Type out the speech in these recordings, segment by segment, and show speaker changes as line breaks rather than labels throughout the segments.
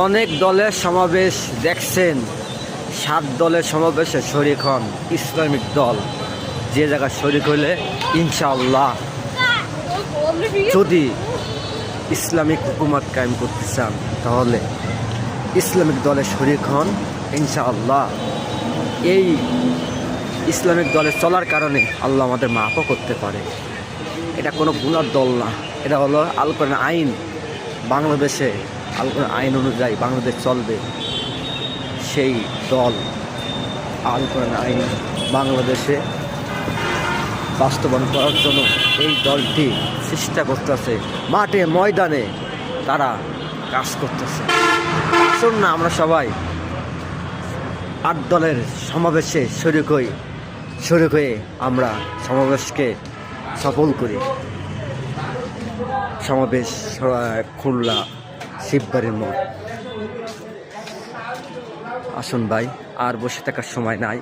অনেক দলের সমাবেশ দেখছেন, 7 দলের সমাবেশে শরিক হন ইসলামিক দল। যে জায়গায় শরিক হইলে ইনশাআল্লাহ যদি ইসলামিক হুকুমত কায়েম করতে চান তাহলে ইসলামিক দলে শরিক হন ইনশাআল্লাহ। এই ইসলামিক দলে চলার কারণে আল্লাহ আমাদের মাফও করতে পারে। এটা কোনো গুনার দল না, এটা হলো আল কোরআন আইন। বাংলাদেশে আল কোরআন আইন অনুযায়ী বাংলাদেশ চলবে, সেই দল আল কোরআন আইন বাংলাদেশে বাস্তবায়ন করার জন্য এই দলটি চেষ্টা করতেছে, মাঠে ময়দানে তারা কাজ করতেছে। আসুন না আমরা সবাই 8 দলের সমাবেশে শরিক হয়ে আমরা সমাবেশকে সফল করি। সমাবেশ খুলনা শিববাড়ির মোড়। আসুন ভাই, আর বসে থাকার সময় নাই,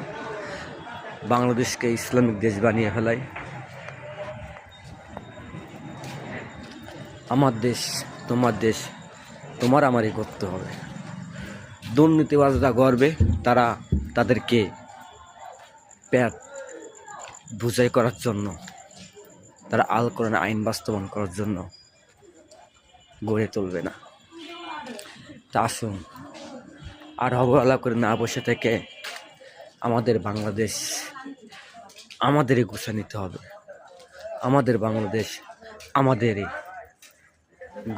বাংলাদেশকে ইসলামিক দেশ বানিয়ে ফেলাই। আমার দেশ, তোমার দেশ, তোমার আমারই করতে হবে। দুর্নীতিবাজরা গর্বে তারা তাদেরকে পেট বুঝাই করার জন্য, তারা আল কোরআন আইন বাস্তবায়ন করার জন্য গড়ে তুলবে না। তা আসুন, আর অবহেলা করে না বসে থেকে আমাদের বাংলাদেশ আমাদেরই গুছা নিতে হবে। আমাদের বাংলাদেশ আমাদেরই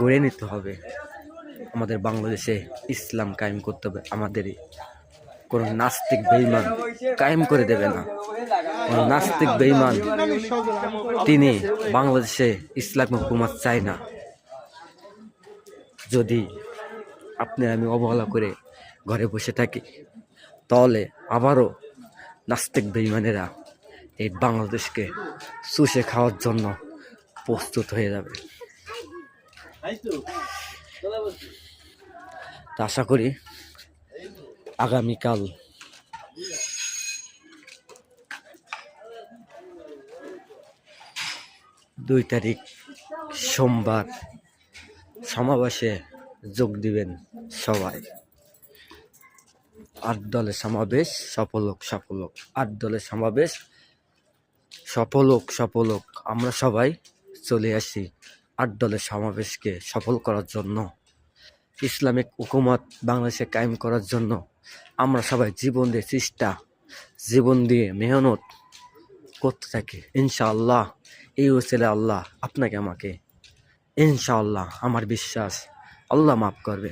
গড়ে নিতে হবে। আমাদের বাংলাদেশে ইসলাম কায়েম করতে হবে আমাদেরই। কোনো নাস্তিক বেঈমান কায়েম করে দেবে না। কোনো নাস্তিক বেঈমান তিনি বাংলাদেশে ইসলাম হুকুমত চায় না। যদি আপনি আমি অবহেলা করে ঘরে বসে থাকি তাহলে আবারও নাস্তিক বেঈমানেরা এই বাংলাদেশকে চুষে খাওয়ার জন্য প্রস্তুত হয়ে যাবে। তা আশা করি আগামীকাল দুই তারিখ সোমবার সমাবেশে যোগ দিবেন সবাই। 8 দলের সমাবেশ সফল হোক, 8 দলের সমাবেশ সফল হোক। আমরা সবাই চলে আসি 8 দলের সমাবেশকে সফল করার জন্য, ইসলামিক হুকুমত বাংলাদেশে কায়েম করার জন্য। আমরা সবাই জীবন দিয়ে মেহনত করতে থাকি। ইনশাআল্লাহ এই ওসিলা আল্লাহ আপনাকে আমাকে, ইনশাআল্লাহ আমার বিশ্বাস আল্লাহ মাফ করবে।